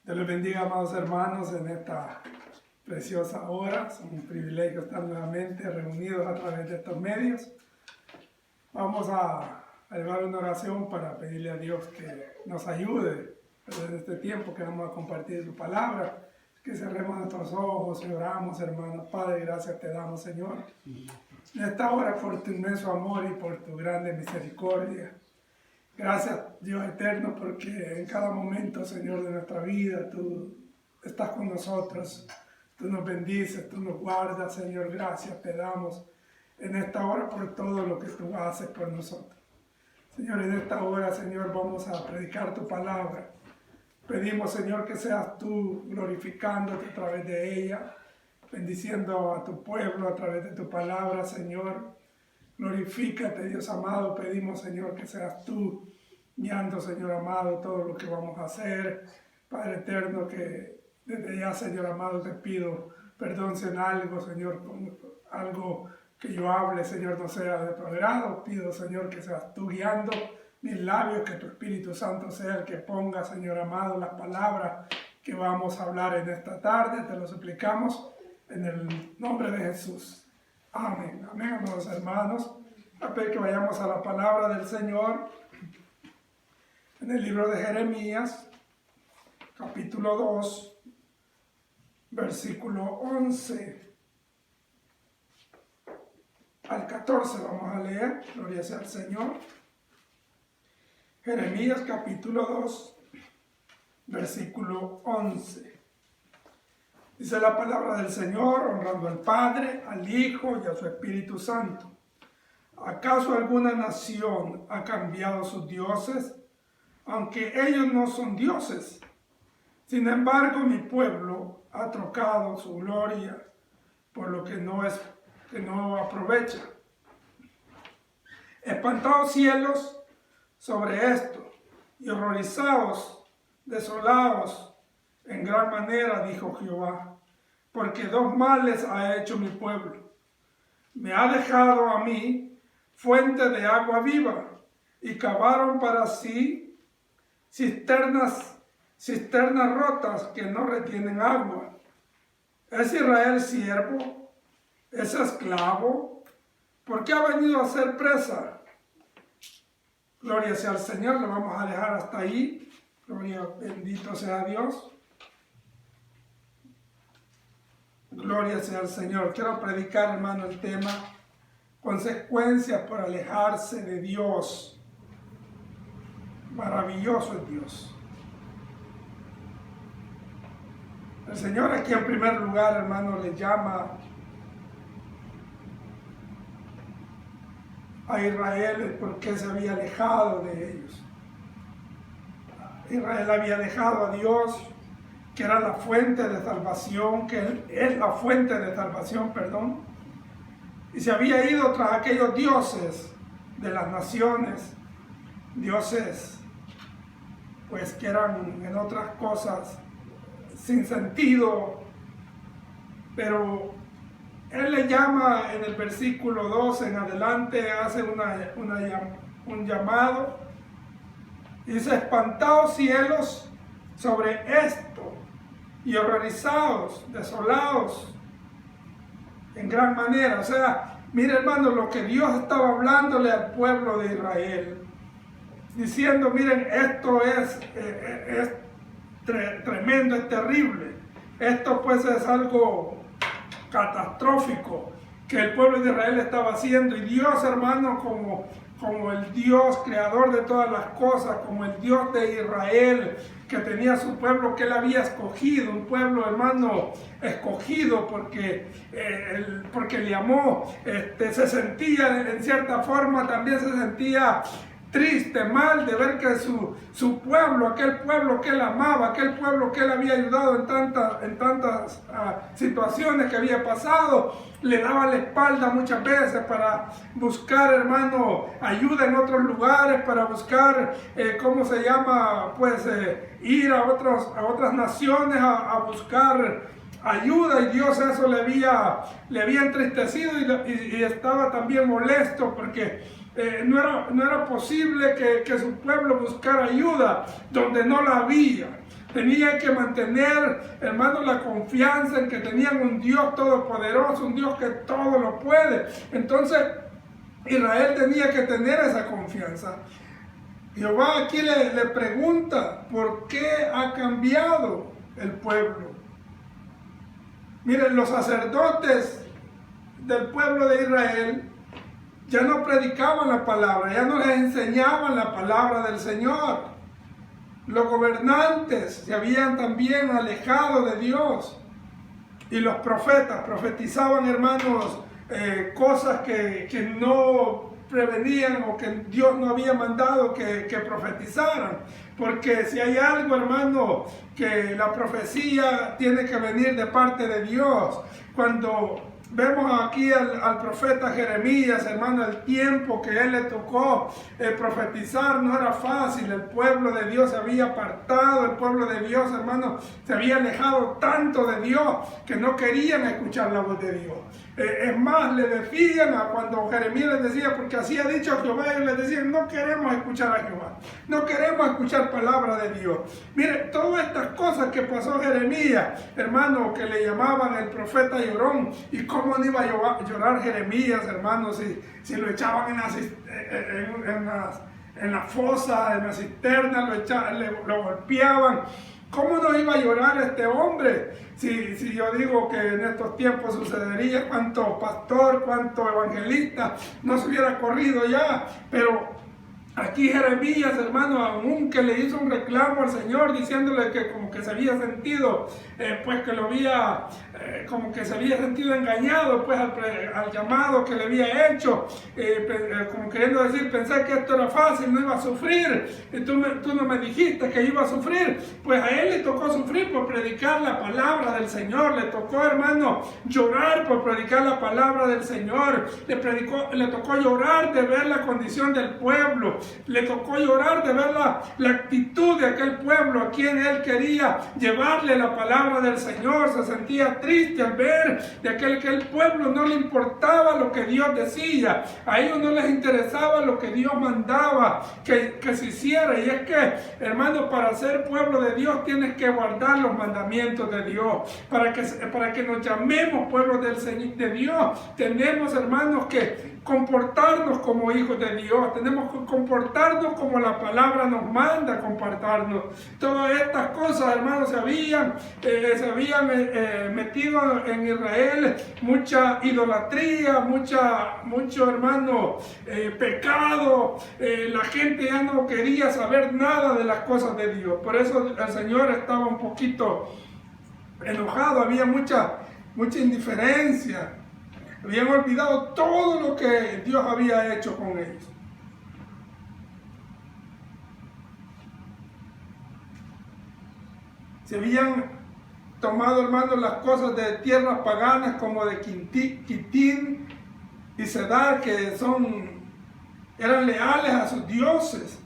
Dios les bendiga, amados hermanos, en esta preciosa hora. Es un privilegio estar nuevamente reunidos a través de estos medios. Vamos a elevar una oración para pedirle a Dios que nos ayude en este tiempo que vamos a compartir su palabra. Que cerremos nuestros ojos y oramos, hermanos. Padre, gracias te damos, Señor, en esta hora por tu inmenso amor y por tu grande misericordia. Gracias, Dios eterno, porque en cada momento, Señor, de nuestra vida, tú estás con nosotros. Tú nos bendices, tú nos guardas, Señor. Gracias te damos en esta hora por todo lo que tú haces por nosotros. Señor, en esta hora, Señor, vamos a predicar tu palabra. Pedimos, Señor, que seas tú glorificándote a través de ella, bendiciendo a tu pueblo a través de tu palabra, Señor. Glorifícate, Dios amado. Pedimos, Señor, que seas tú guiando, Señor amado, todo lo que vamos a hacer. Padre eterno, que desde ya, Señor amado, te pido perdón si en algo, Señor, con algo que yo hable, Señor, no sea de tu agrado. Pido, Señor, que seas tú guiando mis labios, que tu Espíritu Santo sea el que ponga, Señor amado, las palabras que vamos a hablar en esta tarde. Te lo suplicamos en el nombre de Jesús. Amén, amén, amados hermanos. A pedir que vayamos a la palabra del Señor en el libro de Jeremías, capítulo 2, versículo 11 al 14. Vamos a leer, gloria sea al Señor. Jeremías, capítulo 2, versículo 11. Dice la palabra del Señor, honrando al Padre, al Hijo y a su Espíritu Santo. ¿Acaso alguna nación ha cambiado sus dioses? Aunque ellos no son dioses. Sin embargo, mi pueblo ha trocado su gloria por lo que no aprovecha. Espantados cielos sobre esto y horrorizados, desolados en gran manera, dijo Jehová. Porque dos males ha hecho mi pueblo. Me ha dejado a mí fuente de agua viva, y cavaron para sí cisternas rotas que no retienen agua. ¿Es Israel siervo? ¿Es esclavo? ¿Por qué ha venido a ser presa? Gloria sea al Señor. Lo vamos a dejar hasta ahí. Gloria, bendito sea Dios. Gloria sea al Señor. Quiero predicar, hermano, el tema consecuencias por alejarse de Dios. Maravilloso es Dios. El Señor aquí en primer lugar, hermano, le llama a Israel el por qué se había alejado de ellos. Israel había dejado a Dios, que era la fuente de salvación, que es la fuente de salvación, y se había ido tras aquellos dioses de las naciones, dioses pues que eran en otras cosas sin sentido, pero él le llama en el versículo 2 en adelante, hace un llamado, y dice: espantados cielos sobre esto, y horrorizados, desolados en gran manera. O sea, mire, hermano, lo que Dios estaba hablándole al pueblo de Israel, diciendo: miren, esto es tremendo, es terrible. Esto pues es algo catastrófico que el pueblo de Israel estaba haciendo. Y Dios, hermano, como el Dios creador de todas las cosas, como el Dios de Israel, que tenía su pueblo que él había escogido, un pueblo, hermano, escogido porque le amó, se sentía en cierta forma, también se sentía triste, mal de ver que su pueblo, aquel pueblo que él amaba, aquel pueblo que él había ayudado en tantas situaciones que había pasado, le daba la espalda muchas veces para buscar, hermano, ayuda en otros lugares, para buscar, ir a otras naciones a buscar ayuda, y Dios eso le había entristecido y estaba también molesto porque no era posible que su pueblo buscara ayuda donde no la había. Tenían que mantener, hermanos, la confianza en que tenían un Dios todopoderoso, un Dios que todo lo puede. Entonces, Israel tenía que tener esa confianza. Jehová aquí le pregunta, ¿por qué ha cambiado el pueblo? Miren, los sacerdotes del pueblo de Israel ya no predicaban la palabra, ya no les enseñaban la palabra del Señor. Los gobernantes se habían también alejado de Dios. Y los profetas profetizaban, hermanos, cosas que no prevenían o que Dios no había mandado que profetizaran. Porque si hay algo, hermano, que la profecía tiene que venir de parte de Dios. Cuando vemos aquí al profeta Jeremías, hermano, el tiempo que él le tocó profetizar no era fácil. El pueblo de Dios se había apartado, el pueblo de Dios, hermano, se había alejado tanto de Dios que no querían escuchar la voz de Dios. Es más, le decían cuando Jeremías les decía, porque así ha dicho Jehová, ellos les decían, no queremos escuchar a Jehová, no queremos escuchar palabra de Dios. Mire, todas estas cosas que pasó Jeremías, hermano, que le llamaban el profeta llorón, y cómo no iba a llorar Jeremías, hermano, si lo echaban en la fosa, en la cisterna, lo golpeaban. ¿Cómo no iba a llorar este hombre? Si yo digo que en estos tiempos sucedería, cuánto pastor, cuánto evangelista no se hubiera corrido ya. Pero aquí Jeremías, hermano, aún que le hizo un reclamo al Señor diciéndole que como que se había sentido, pues que lo había, como que se había sentido engañado pues al llamado que le había hecho, como queriendo decir, pensé que esto era fácil, no iba a sufrir, tú no me dijiste que iba a sufrir. Pues a él le tocó sufrir por predicar la palabra del Señor, le tocó, hermano, llorar por predicar la palabra del Señor, le tocó llorar de ver la condición del pueblo, le tocó llorar de ver la actitud de aquel pueblo a quien él quería llevarle la palabra del Señor. Se sentía triste al ver de que el pueblo no le importaba lo que Dios decía, a ellos no les interesaba lo que Dios mandaba que se hiciera. Y es que, hermano, para ser pueblo de Dios tienes que guardar los mandamientos de Dios. Para que nos llamemos pueblo de Dios, tenemos, hermanos, que comportarnos como hijos de Dios, tenemos que comportarnos como la palabra nos manda comportarnos. Todas estas cosas, hermanos, se habían metido en Israel mucha idolatría, mucho, hermano, pecado. La gente ya no quería saber nada de las cosas de Dios. Por eso el Señor estaba un poquito enojado, había mucha indiferencia. Habían olvidado todo lo que Dios había hecho con ellos. Se habían tomado, hermanos, las cosas de tierras paganas como de Quitín y Cedar, que eran leales a sus dioses.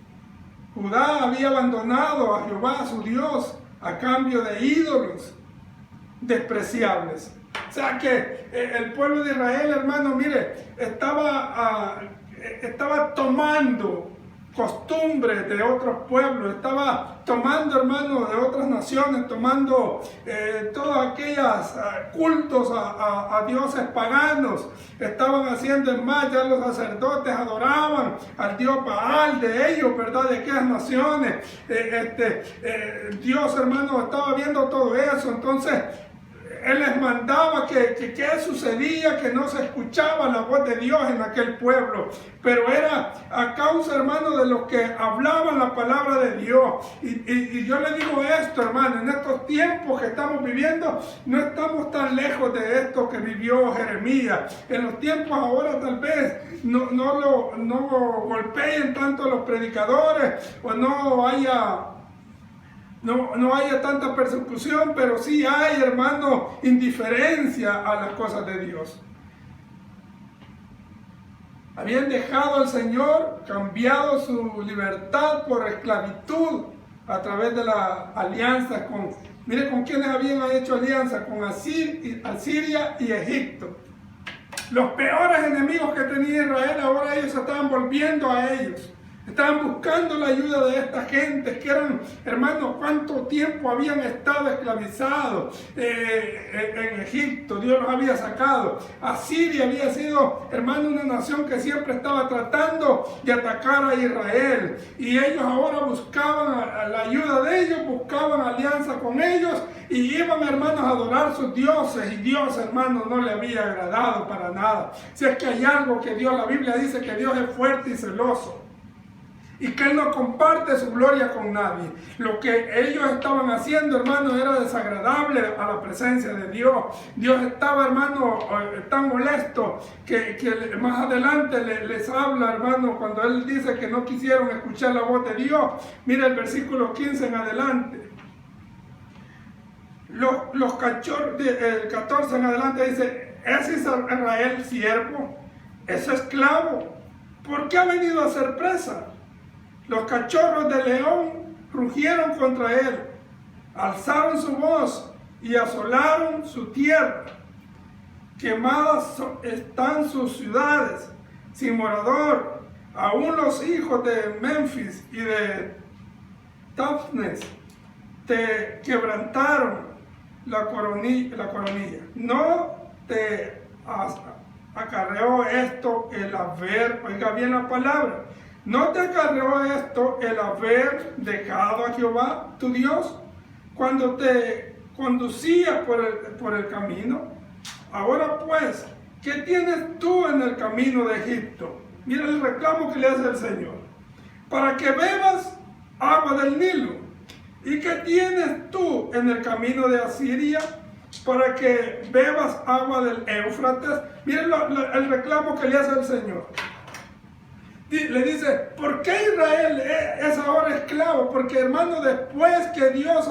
Judá había abandonado a Jehová, su Dios, a cambio de ídolos despreciables. O sea que el pueblo de Israel, hermano, mire, estaba tomando costumbres de otros pueblos, estaba tomando, hermano, de otras naciones, tomando todas aquellas cultos a dioses paganos, estaban haciendo. En más, ya los sacerdotes adoraban al dios Baal de ellos, ¿verdad?, de aquellas naciones. Dios, hermano, estaba viendo todo eso. Entonces él les mandaba que qué sucedía, que no se escuchaba la voz de Dios en aquel pueblo. Pero era a causa, hermano, de los que hablaban la palabra de Dios. Y yo le digo esto, hermano, en estos tiempos que estamos viviendo, no estamos tan lejos de esto que vivió Jeremías. En los tiempos ahora tal vez no golpeen tanto a los predicadores, o no haya tanta persecución, pero sí hay, hermano, indiferencia a las cosas de Dios. Habían dejado al Señor, cambiado su libertad por esclavitud a través de la alianza mire con quiénes habían hecho alianza, con Asiria y Egipto. Los peores enemigos que tenía Israel, ahora ellos se estaban volviendo a ellos. Estaban buscando la ayuda de esta gente que eran, hermanos, cuánto tiempo habían estado esclavizados en Egipto. Dios los había sacado. Asiria había sido, hermano, una nación que siempre estaba tratando de atacar a Israel. Y ellos ahora buscaban la ayuda de ellos, buscaban alianza con ellos y iban, hermanos, a adorar sus dioses. Y Dios, hermanos, no le había agradado para nada. Si es que hay algo que Dios, la Biblia dice que Dios es fuerte y celoso, y que Él no comparte su gloria con nadie. Lo que ellos estaban haciendo, hermano, era desagradable a la presencia de Dios. Dios estaba, hermano, tan molesto que más adelante les habla, hermano, cuando Él dice que no quisieron escuchar la voz de Dios. Mira el versículo 15 en adelante. Los cachorros, el 14 en adelante dice: ¿es Israel siervo? ¿Es esclavo? ¿Por qué ha venido a ser presa? Los cachorros de león rugieron contra él, alzaron su voz y asolaron su tierra. Quemadas están sus ciudades, sin morador. Aún los hijos de Memphis y de Tafnes te quebrantaron la coronilla. No te acarreó esto el haber, oiga bien la palabra, ¿no te acarreó esto el haber dejado a Jehová, tu Dios, cuando te conducía por el camino? Ahora pues, ¿qué tienes tú en el camino de Egipto? Mira el reclamo que le hace el Señor. Para que bebas agua del Nilo. ¿Y qué tienes tú en el camino de Asiria? Para que bebas agua del Éufrates. Miren el reclamo que le hace el Señor. Le dice: ¿por qué Israel es ahora esclavo? Porque, hermano, después que Dios se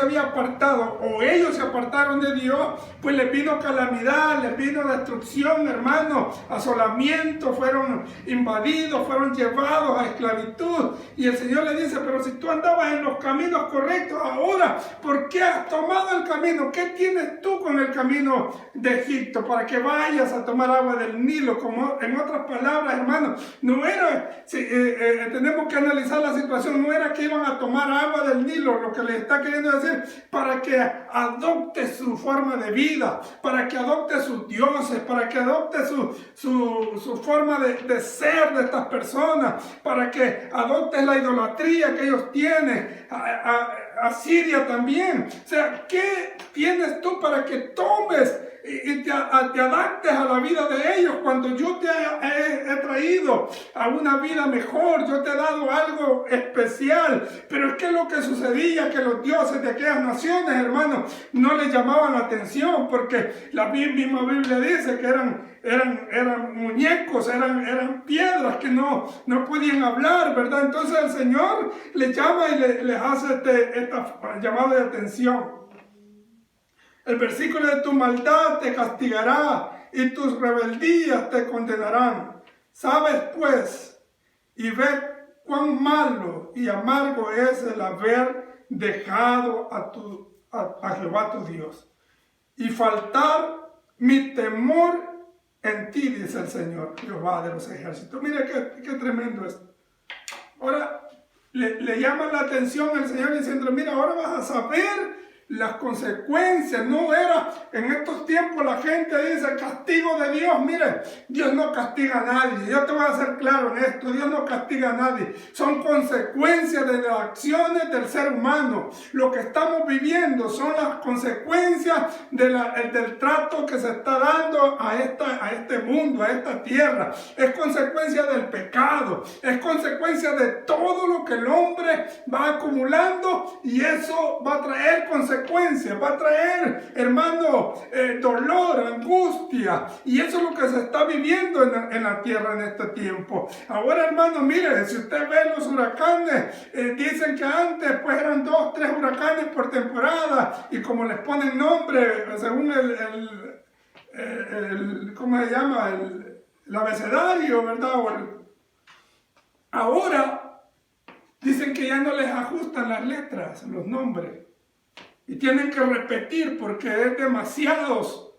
había apartado, o ellos se apartaron de Dios, pues les vino calamidad, les vino destrucción, hermano, asolamiento, fueron invadidos, fueron llevados a esclavitud. Y el Señor le dice: pero si tú andabas en los caminos correctos, ahora, ¿por qué has tomado el camino? ¿Qué tienes tú con el camino de Egipto para que vayas a tomar agua del Nilo? Como en otras palabras, hermano, no era, tenemos que analizar la situación, no era que iban a tomar agua del Nilo, lo que le está queriendo decir, para que adopte su forma de vida, para que adopte sus dioses, para que adopte su forma de ser de estas personas, para que adopte la idolatría que ellos tienen, a Siria también. O sea, ¿qué tienes tú para que tomes y te adaptes a la vida de ellos cuando yo te he traído a una vida mejor? Yo te he dado algo especial. Pero es que lo que sucedía, que los dioses de aquellas naciones, hermanos, no les llamaban la atención, porque la misma Biblia dice que eran muñecos, eran piedras que no podían hablar, ¿verdad? Entonces el Señor les llama y les hace esta llamada de atención. El versículo: de tu maldad te castigará y tus rebeldías te condenarán. Sabes pues y ve cuán malo y amargo es el haber dejado a Jehová tu Dios y faltar mi temor en ti, dice el Señor, Jehová de los ejércitos. Mira qué tremendo es. Ahora le llama la atención al Señor diciendo: mira, ahora vas a saber las consecuencias. No era, en estos tiempos la gente dice castigo de Dios. Mire, Dios no castiga a nadie. Yo te voy a hacer claro en esto: Dios no castiga a nadie. Son consecuencias de las acciones del ser humano. Lo que estamos viviendo son las consecuencias del trato que se está dando a este mundo, a esta tierra. Es consecuencia del pecado. Es consecuencia de todo lo que el hombre va acumulando, y eso va a traer consecuencias. Va a traer, hermano, dolor, angustia, y eso es lo que se está viviendo en la tierra en este tiempo. Ahora, hermano, mire, si usted ve los huracanes, dicen que antes pues eran 2, 3 huracanes por temporada, y como les ponen nombre según ¿cómo se llama? El abecedario, ¿verdad? Ahora dicen que ya no les ajustan las letras, los nombres, y tienen que repetir porque es demasiados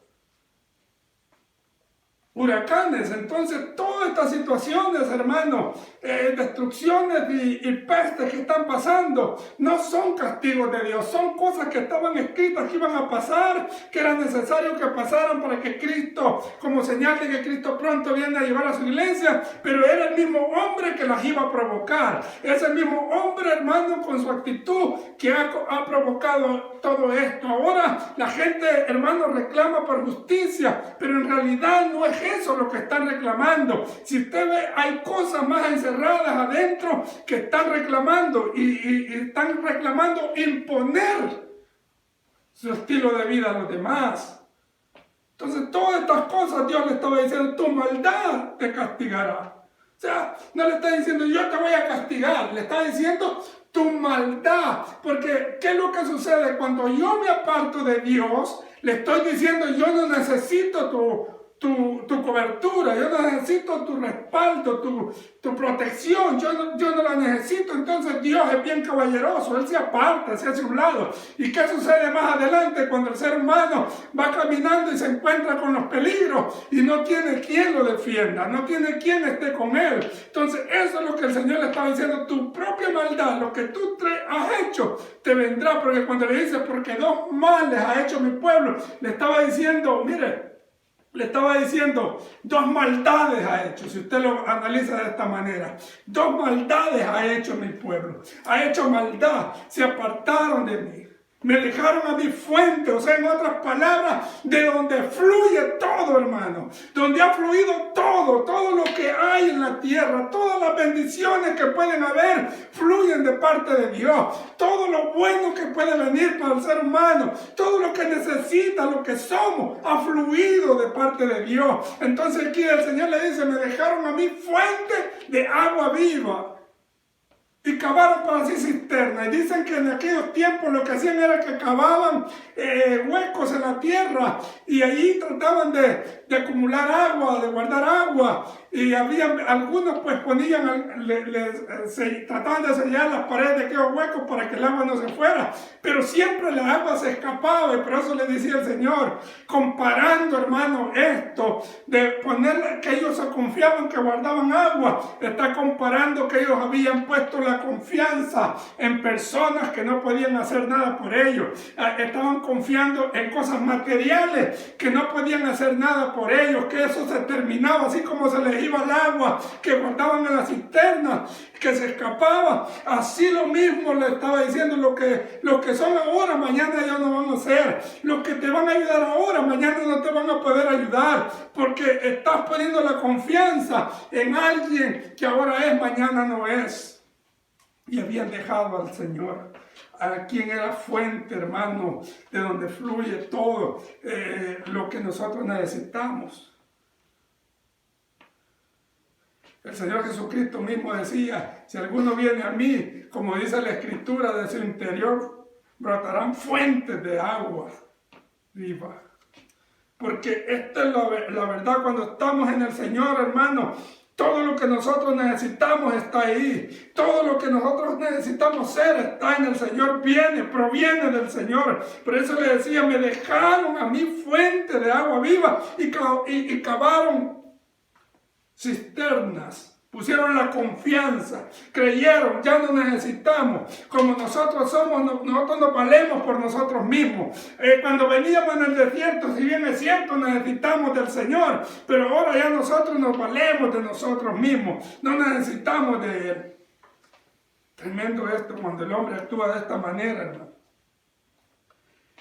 huracanes. Entonces todas estas situaciones, hermano, destrucciones y pestes que están pasando, no son castigos de Dios, son cosas que estaban escritas que iban a pasar, que era necesario que pasaran para que Cristo, como señal de que Cristo pronto viene a llevar a su iglesia, pero era el mismo hombre que las iba a provocar. Es el mismo hombre, hermano, con su actitud que ha provocado todo esto. Ahora la gente, hermano, reclama por justicia, pero en realidad no es eso lo que están reclamando. Si usted ve, hay cosas más encerradas adentro que están reclamando y están reclamando imponer su estilo de vida a los demás. Entonces todas estas cosas Dios le estaba diciendo, tu maldad te castigará. O sea, no le está diciendo yo te voy a castigar, le está diciendo tu maldad. Porque ¿qué es lo que sucede? Cuando yo me aparto de Dios, le estoy diciendo yo no necesito tu cobertura, yo no necesito tu respaldo, tu protección, yo no la necesito. Entonces Dios es bien caballeroso, Él se aparta, se hace un lado. ¿Y qué sucede más adelante cuando el ser humano va caminando y se encuentra con los peligros y no tiene quien lo defienda, no tiene quien esté con él? Entonces eso es lo que el Señor le estaba diciendo, tu propia maldad, lo que tú has hecho, te vendrá. Porque cuando le dice, porque 2 males ha hecho mi pueblo, le estaba diciendo, mire, le estaba diciendo, 2 maldades ha hecho, si usted lo analiza de esta manera. 2 maldades ha hecho mi pueblo. Ha hecho maldad, se apartaron de mí. Me dejaron a mi fuente, o sea, en otras palabras, de donde fluye todo, hermano. Donde ha fluido todo lo que hay en la tierra, todas las bendiciones que pueden haber, fluyen de parte de Dios. Todo lo bueno que puede venir para el ser humano, todo lo que necesita, lo que somos, ha fluido de parte de Dios. Entonces aquí el Señor le dice, me dejaron a mi fuente de agua viva. Y cavaron para sí cisternas. Y dicen que en aquellos tiempos lo que hacían era que cavaban huecos en la tierra y allí trataban de acumular agua, de guardar agua. Y había algunos pues ponían, trataban de sellar las paredes de aquellos huecos para que el agua no se fuera. Pero siempre la agua se escapaba, y por eso le decía el Señor, comparando, hermano, esto de poner que ellos se confiaban que guardaban agua, está comparando que ellos habían puesto la confianza en personas que no podían hacer nada por ellos. Estaban confiando en cosas materiales que no podían hacer nada por ellos, que eso se terminaba, así como se les iba el agua que guardaban en la cisterna, que se escapaba. Así lo mismo le estaba diciendo, lo que son ahora, mañana ellos no van a ser. Lo que te van a ayudar ahora, mañana no te van a poder ayudar, porque estás poniendo la confianza en alguien que ahora es, mañana no es. Y habían dejado al Señor, a quien era fuente, hermano, de donde fluye todo lo que nosotros necesitamos. El Señor Jesucristo mismo decía, si alguno viene a mí, como dice la Escritura, de su interior brotarán fuentes de agua viva. Porque esta es la verdad, cuando estamos en el Señor, hermano, todo lo que nosotros necesitamos está ahí. Todo lo que nosotros necesitamos ser está en el Señor, proviene del Señor. Por eso le decía, me dejaron a mí fuente de agua viva y cavaron cisternas, pusieron la confianza, creyeron, ya no necesitamos, como nosotros somos, nosotros nos valemos por nosotros mismos. Cuando veníamos en el desierto, si bien es cierto, necesitamos del Señor, pero ahora ya nosotros nos valemos de nosotros mismos, no necesitamos de Él. Tremendo esto cuando el hombre actúa de esta manera, hermano.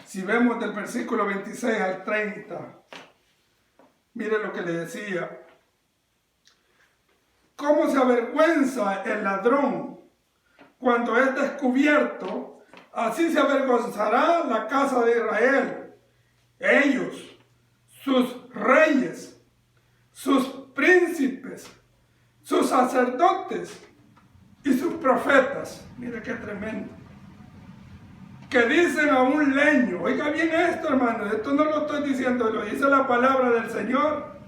Si vemos del versículo 26 al 30, mire lo que le decía. ¿Cómo se avergüenza el ladrón cuando es descubierto? Así se avergonzará la casa de Israel. Ellos, sus reyes, sus príncipes, sus sacerdotes y sus profetas. Mire qué tremendo. Que dicen a un leño, oiga bien esto, hermano, esto no lo estoy diciendo, lo dice la palabra del Señor.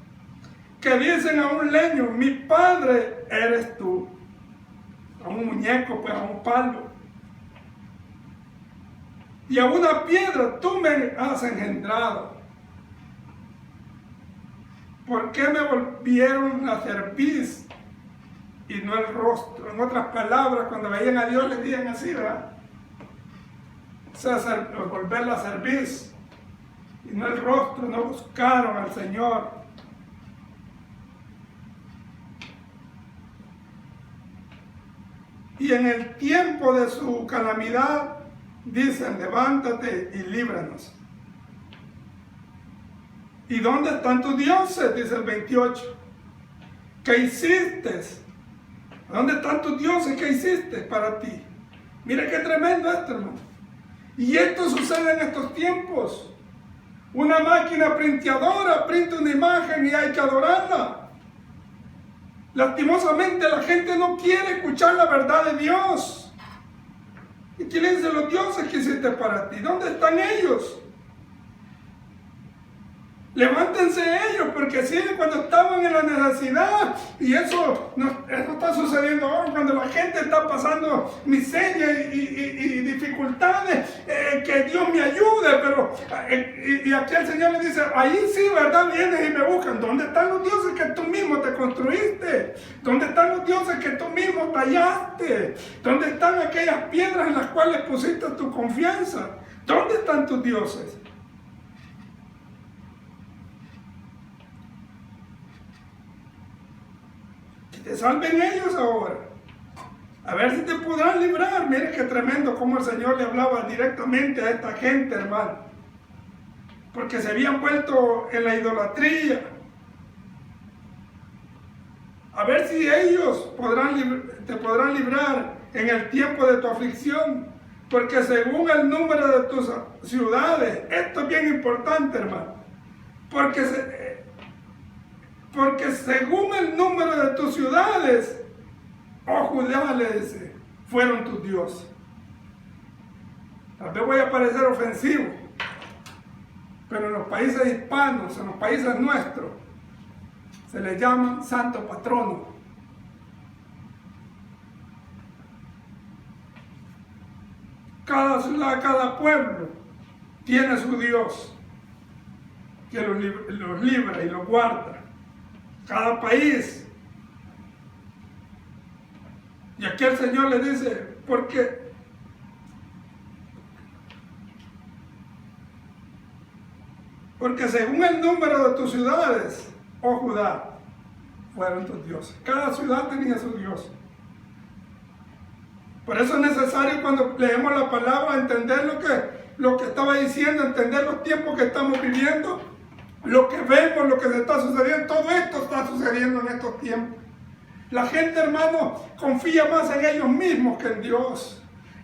Que dicen a un leño, mi padre eres tú. A un muñeco, pues a un palo. Y a una piedra tú me has engendrado. ¿Por qué me volvieron la cerviz y no el rostro? En otras palabras, cuando veían a Dios les decían así, ¿verdad? O sea, volver la cerviz y no el rostro, no buscaron al Señor. Y en el tiempo de su calamidad dicen, levántate y líbranos. ¿Y dónde están tus dioses? Dice el 28. ¿Qué hiciste? ¿Dónde están tus dioses? ¿Qué hiciste para ti? Mira qué tremendo esto, hermano. Y esto sucede en estos tiempos. Una máquina printeadora printa una imagen y hay que adorarla. Lastimosamente la gente no quiere escuchar la verdad de Dios. ¿Y quién le dice los dioses que hiciste para ti? ¿Dónde están ellos? Levántense ellos, porque sí, cuando estaban en la necesidad, y eso está sucediendo ahora, cuando la gente está pasando miseria y dificultades, que Dios me ayude, pero y aquí el Señor le dice, ahí sí, ¿verdad? Vienes y me buscan. ¿Dónde están los dioses que tú mismo te construiste? ¿Dónde están los dioses que tú mismo tallaste? ¿Dónde están aquellas piedras en las cuales pusiste tu confianza? ¿Dónde están tus dioses? Te salven ellos ahora. A ver si te podrán librar. Mire qué tremendo cómo el Señor le hablaba directamente a esta gente, hermano. Porque se habían vuelto en la idolatría. A ver si ellos te podrán librar en el tiempo de tu aflicción. Porque según el número de tus ciudades, esto es bien importante, hermano. Porque según el número de tus ciudades, oh Judá, le dice, fueron tus dioses. Tal vez voy a parecer ofensivo, pero en los países hispanos, en los países nuestros, se les llama santo patrono. Cada ciudad, cada pueblo tiene su Dios que los libra y los guarda. Cada país. Y aquí el Señor le dice, porque según el número de tus ciudades, oh Judá, fueron tus dioses. Cada ciudad tenía su Dios. Por eso es necesario cuando leemos la palabra entender lo que estaba diciendo, entender los tiempos que estamos viviendo. Lo que vemos, lo que se está sucediendo, todo esto está sucediendo en estos tiempos. La gente, hermano, confía más en ellos mismos que en Dios.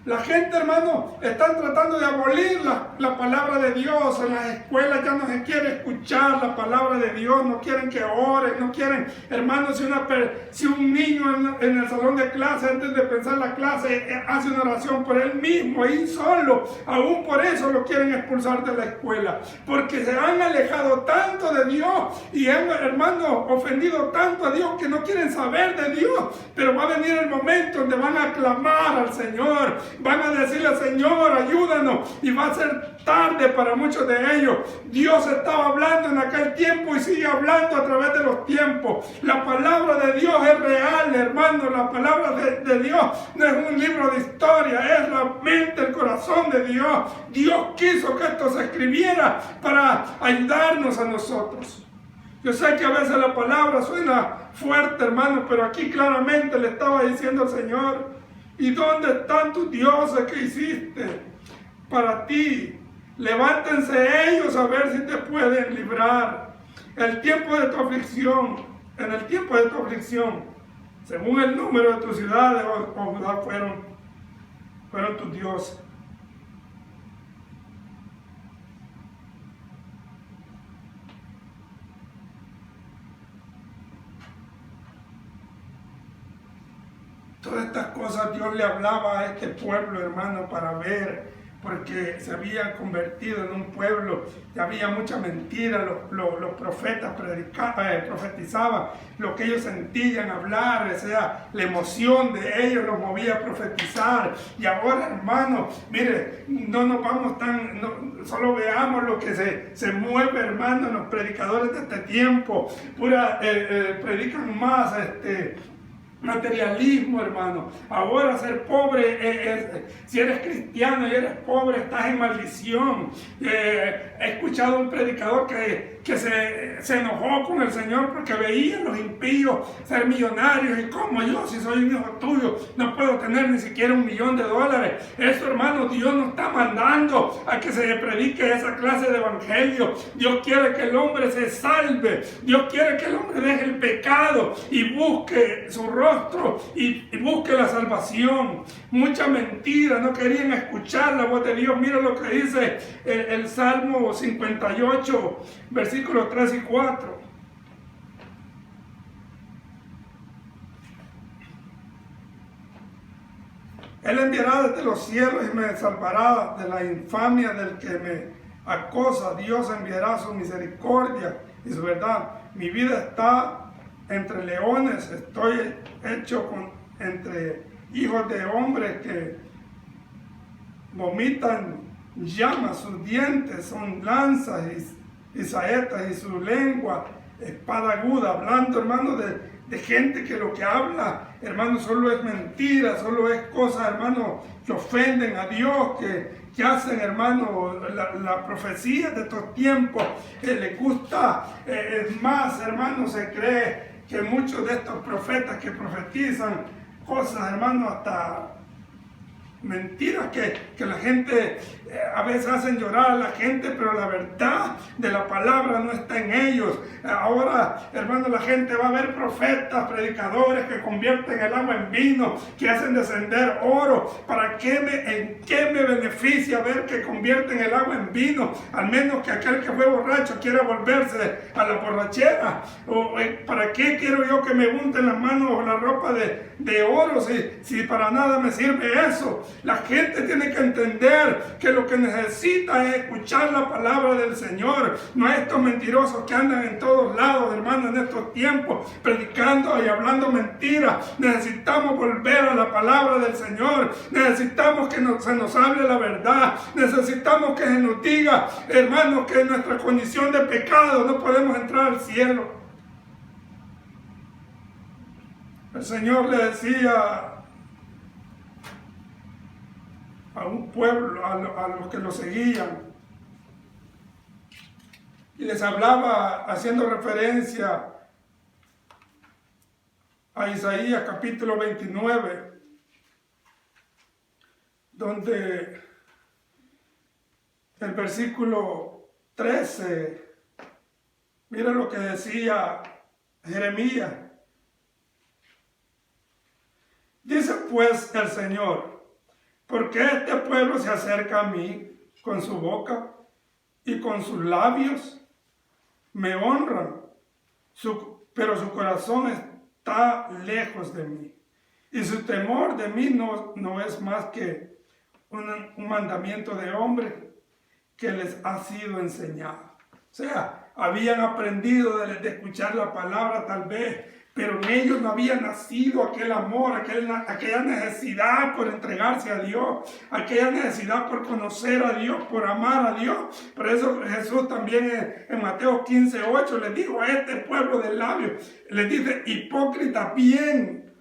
La gente, hermano, están tratando de abolir la palabra de Dios. En las escuelas ya no se quiere escuchar la palabra de Dios. No quieren que oren, no quieren, hermano, si un niño en el salón de clase, antes de pensar la clase, hace una oración por él mismo, ahí solo, aún por eso lo quieren expulsar de la escuela. Porque se han alejado tanto de Dios y han, hermano, ofendido tanto a Dios que no quieren saber de Dios. Pero va a venir el momento donde van a clamar al Señor. Van a decirle, Señor, ayúdanos, y va a ser tarde para muchos de ellos. Dios estaba hablando en aquel tiempo y sigue hablando a través de los tiempos. La palabra de Dios es real, hermano. La palabra de Dios no es un libro de historia, es la mente, el corazón de Dios. Dios quiso que esto se escribiera para ayudarnos a nosotros. Yo sé que a veces la palabra suena fuerte, hermano, pero aquí claramente le estaba diciendo al Señor, ¿y dónde están tus dioses que hiciste para ti? Levántense ellos a ver si te pueden librar. El tiempo de tu aflicción, en el tiempo de tu aflicción, según el número de tus ciudades, oh Judá, fueron tus dioses. Todas estas cosas Dios le hablaba a este pueblo, hermano, para ver, porque se había convertido en un pueblo que había mucha mentira. Los profetas profetizaban lo que ellos sentían hablar, o sea, la emoción de ellos los movía a profetizar. Y ahora, hermano, mire, no nos vamos solo veamos lo que se mueve, hermano, en los predicadores de este tiempo. Predican más materialismo, hermano. Ahora ser pobre, si eres cristiano y eres pobre, estás en maldición. He escuchado a un predicador que se enojó con el Señor porque veía a los impíos ser millonarios, y como yo, si soy un hijo tuyo, no puedo tener ni siquiera $1.000.000. Eso, hermano, Dios nos está mandando a que se predique esa clase de evangelio. Dios quiere que el hombre se salve. Dios quiere que el hombre deje el pecado y busque su rostro y busque la salvación. Mucha mentira, no querían escuchar la voz de Dios. Mira lo que dice el Salmo 58, versículos 3 y 4. Él enviará desde los cielos y me salvará de la infamia del que me acosa. Dios enviará su misericordia y su verdad. Mi vida está entre leones, estoy hecho entre hijos de hombres que vomitan llamas. Sus dientes son lanzas y saetas, y su lengua espada aguda. Hablando, hermano, de gente que lo que habla, hermano, solo es mentira, solo es cosas, hermano, que ofenden a Dios, que hacen, hermano, la profecía de estos tiempos. Le gusta más, hermano, se cree que muchos de estos profetas que profetizan cosas, hermano, hasta mentiras que la gente a veces hacen llorar a la gente, pero la verdad de la palabra no está en ellos. Ahora, hermano, la gente va a ver profetas, predicadores que convierten el agua en vino, que hacen descender oro. ¿En qué me beneficia ver que convierten el agua en vino? Al menos que aquel que fue borracho quiera volverse a la borrachera. ¿Para qué quiero yo que me unten las manos o la ropa de oro si para nada me sirve eso? La gente tiene que entender que lo que necesita es escuchar la palabra del Señor, no a estos mentirosos que andan en todos lados, hermano, en estos tiempos, predicando y hablando mentiras. Necesitamos volver a la palabra del Señor, necesitamos que se nos hable la verdad, necesitamos que se nos diga, hermano, que en nuestra condición de pecado no podemos entrar al cielo. El Señor le decía a un pueblo, a los que lo seguían, y les hablaba haciendo referencia a Isaías capítulo 29, donde el versículo 13, mira lo que decía Jeremías. Dice pues el Señor: ¿por qué este pueblo se acerca a mí con su boca y con sus labios? Me honran, pero su corazón está lejos de mí. Y su temor de mí no es más que un mandamiento de hombre que les ha sido enseñado. O sea, habían aprendido de escuchar la palabra tal vez, pero en ellos no había nacido aquel amor, aquella necesidad por entregarse a Dios, aquella necesidad por conocer a Dios, por amar a Dios. Por eso Jesús también en Mateo 15:8 les dijo a este pueblo de labios, les dice: hipócrita, bien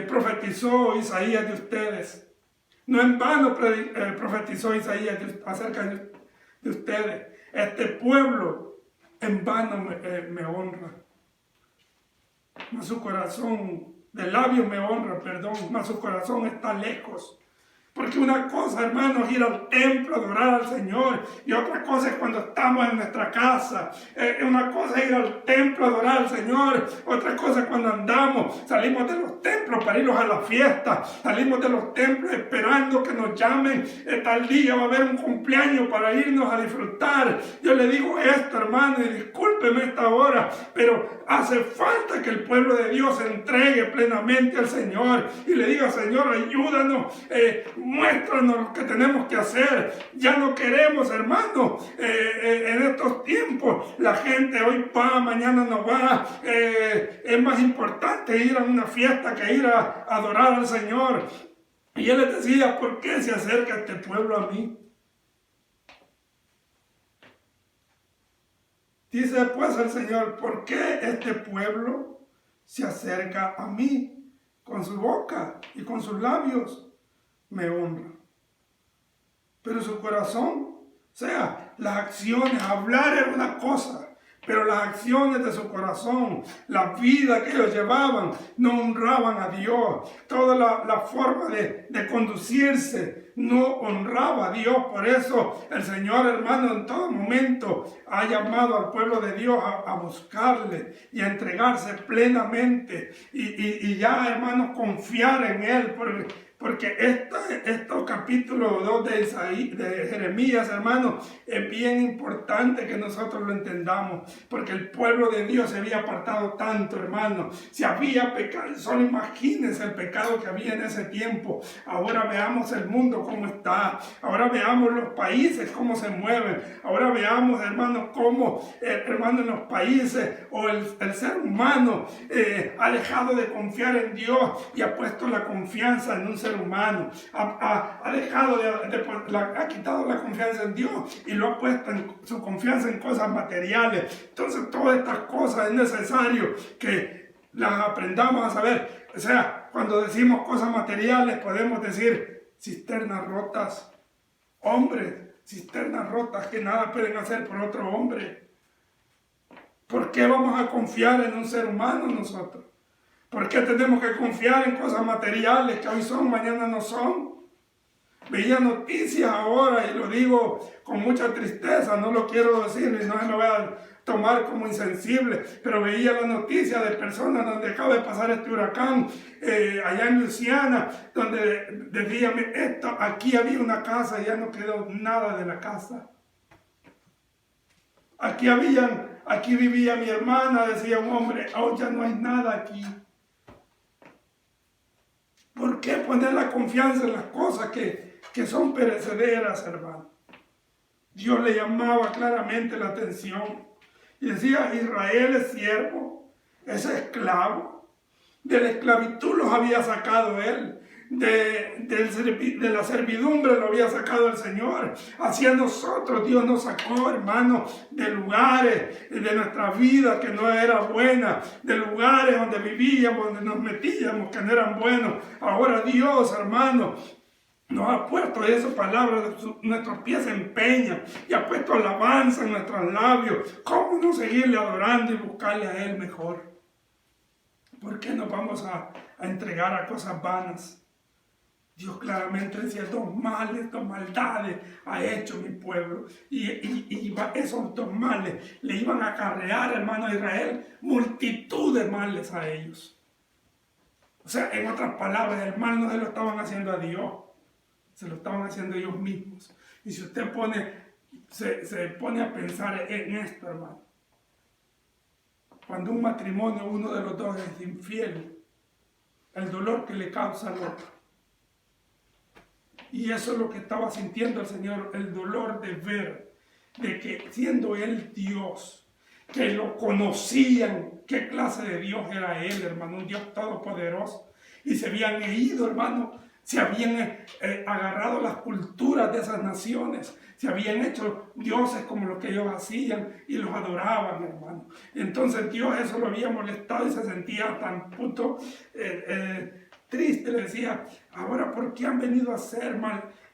profetizó Isaías de ustedes. No en vano profetizó Isaías acerca de ustedes. Este pueblo en vano me honra. Mas su corazón, de labios me honra, perdón, mas su corazón está lejos. Porque una cosa, hermanos, es ir al templo a adorar al Señor, y otra cosa es cuando estamos en nuestra casa. Una cosa es ir al templo a adorar al Señor, otra cosa es cuando salimos de los templos para irnos a la fiesta, salimos de los templos esperando que nos llamen, tal día va a haber un cumpleaños para irnos a disfrutar. Yo le digo esto, hermano, y discúlpeme esta hora, pero hace falta que el pueblo de Dios se entregue plenamente al Señor y le diga: Señor, ayúdanos, muéstranos lo que tenemos que hacer. Ya no queremos, hermano, en estos tiempos la gente hoy va, mañana no va. Es más importante ir a una fiesta que ir a adorar al Señor. Y él les decía: ¿por qué se acerca este pueblo a mí? Dice pues el Señor: ¿por qué este pueblo se acerca a mí? Con su boca y con sus labios me honra, pero su corazón, o sea, las acciones, hablar era una cosa, pero las acciones de su corazón, la vida que ellos llevaban, no honraban a Dios. Toda la forma de conducirse no honraba a Dios. Por eso el Señor, hermano, en todo momento ha llamado al pueblo de Dios a buscarle y a entregarse plenamente. Y ya, hermanos, confiar en Él. Porque estos capítulos 2 de Jeremías, hermanos, es bien importante que nosotros lo entendamos. Porque el pueblo de Dios se había apartado tanto, hermano. Se había pecado. Solo imagínense el pecado que había en ese tiempo. Ahora veamos el mundo cómo está. Ahora veamos los países cómo se mueven. Ahora veamos, hermanos, cómo, hermanos, en los países o el ser humano ha dejado de confiar en Dios y ha puesto la confianza en un ser humano. Ha dejado ha quitado la confianza en Dios y lo ha puesto su confianza en cosas materiales. Entonces, todas estas cosas es necesario que las aprendamos a saber. O sea, cuando decimos cosas materiales, podemos decir cisternas rotas, hombres, cisternas rotas que nada pueden hacer por otro hombre. ¿Por qué vamos a confiar en un ser humano nosotros? ¿Por qué tenemos que confiar en cosas materiales que hoy son, mañana no son? Veía noticias ahora, y lo digo con mucha tristeza, no lo quiero decir y no se lo voy a tomar como insensible, pero veía la noticia de personas donde acaba de pasar este huracán, allá en Luisiana, donde decían: aquí había una casa y ya no quedó nada de la casa. Aquí vivía mi hermana, decía un hombre, ya no hay nada aquí. ¿Por qué poner la confianza en las cosas que son perecederas, hermano? Dios le llamaba claramente la atención y decía: Israel es siervo, es esclavo. De la esclavitud los había sacado Él. De la servidumbre lo había sacado el Señor. Hacia nosotros Dios nos sacó, hermano, de lugares de nuestra vida que no era buena, de lugares donde vivíamos, donde nos metíamos que no eran buenos. Ahora Dios, hermano, nos ha puesto esa palabra, nuestros pies se empeñan y ha puesto alabanza en nuestros labios. ¿Cómo no seguirle adorando y buscarle a Él mejor? ¿Por qué nos vamos a entregar a cosas vanas? Dios claramente decía: dos males, dos maldades ha hecho mi pueblo. Y esos dos males le iban a acarrear, hermano, a Israel multitud de males a ellos. O sea, en otras palabras, el mal no se lo estaban haciendo a Dios, se lo estaban haciendo ellos mismos. Y si usted se pone a pensar en esto, hermano, cuando un matrimonio, uno de los dos es infiel, el dolor que le causa al otro. Y eso es lo que estaba sintiendo el Señor, el dolor de ver, de que siendo Él Dios, que lo conocían, qué clase de Dios era Él, hermano, un Dios todopoderoso, y se habían ido, hermano, se habían agarrado las culturas de esas naciones, se habían hecho dioses como lo que ellos hacían y los adoraban, hermano. Entonces Dios eso lo había molestado y se sentía tan puto triste. Le decía: ahora, ¿por qué han venido a ser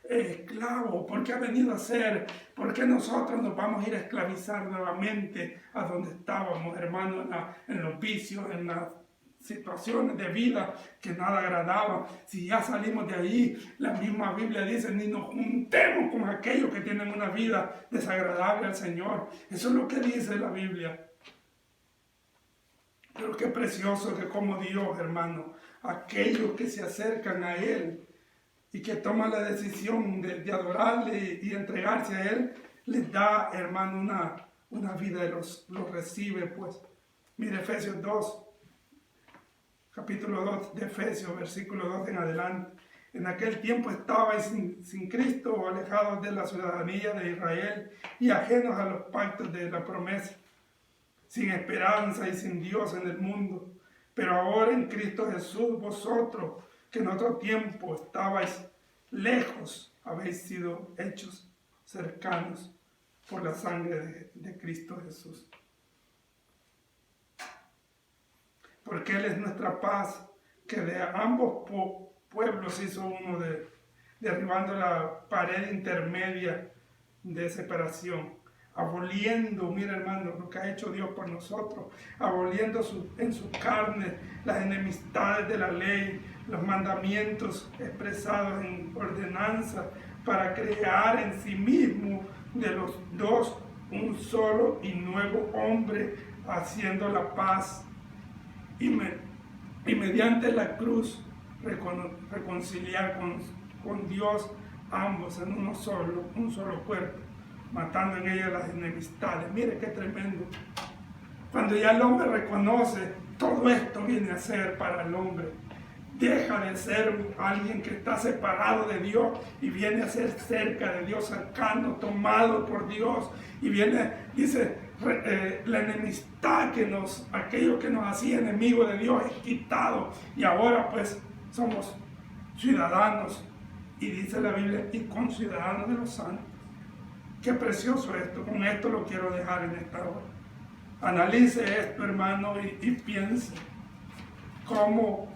esclavos? ¿Por qué han venido a ser? ¿Por qué nosotros nos vamos a ir a esclavizar nuevamente a donde estábamos, hermano, en los vicios, en las situaciones de vida que nada agradaban? Si ya salimos de ahí, la misma Biblia dice: ni nos juntemos con aquellos que tienen una vida desagradable al Señor. Eso es lo que dice la Biblia. Pero qué precioso que como Dios, hermano, aquellos que se acercan a Él y que toman la decisión de adorarle y entregarse a Él, les da, hermano, una vida y los recibe, pues, Mire Efesios 2, capítulo 2 de Efesios, versículo 2 en adelante. En aquel tiempo estabais sin Cristo, alejados de la ciudadanía de Israel y ajenos a los pactos de la promesa, sin esperanza y sin Dios en el mundo. Pero ahora en Cristo Jesús, vosotros, que en otro tiempo estabais lejos, habéis sido hechos cercanos por la sangre de Cristo Jesús. Porque Él es nuestra paz, que de ambos pueblos hizo uno, derribando la pared intermedia de separación, aboliendo, mira hermano, lo que ha hecho Dios por nosotros, aboliendo en su carne las enemistades de la ley, los mandamientos expresados en ordenanza, para crear en sí mismo de los dos un solo y nuevo hombre, haciendo la paz, y mediante la cruz reconciliar con Dios ambos en un solo cuerpo, matando en ella las enemistades. Mire qué tremendo. Cuando ya el hombre reconoce, todo esto viene a ser para el hombre. Deja de ser alguien que está separado de Dios y viene a ser cerca de Dios, cercano, tomado por Dios. Y viene, dice, la enemistad aquello que nos hacía enemigos de Dios es quitado. Y ahora pues somos ciudadanos, y dice la Biblia, y conciudadanos de los santos. Qué precioso esto. Con esto lo quiero dejar en esta hora. Analice esto, hermano, y piense cómo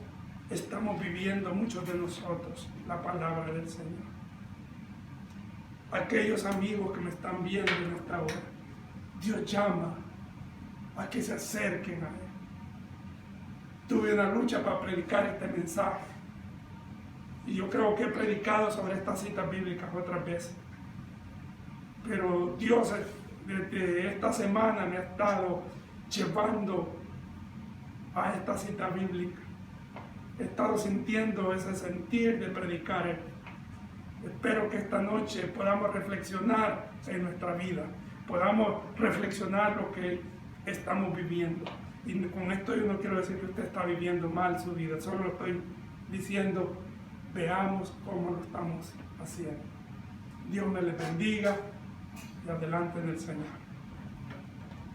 estamos viviendo muchos de nosotros la palabra del Señor. Aquellos amigos que me están viendo en esta hora, Dios llama a que se acerquen a Él. Tuve una lucha para predicar este mensaje, y yo creo que he predicado sobre estas citas bíblicas otras veces, pero Dios desde esta semana me ha estado llevando a esta cita bíblica. He estado sintiendo ese sentir de predicar esto. Espero que esta noche podamos reflexionar en nuestra vida, podamos reflexionar lo que estamos viviendo. Y con esto yo no quiero decir que usted está viviendo mal su vida, solo lo estoy diciendo, veamos cómo lo estamos haciendo. Dios me les bendiga y adelante en el Señor.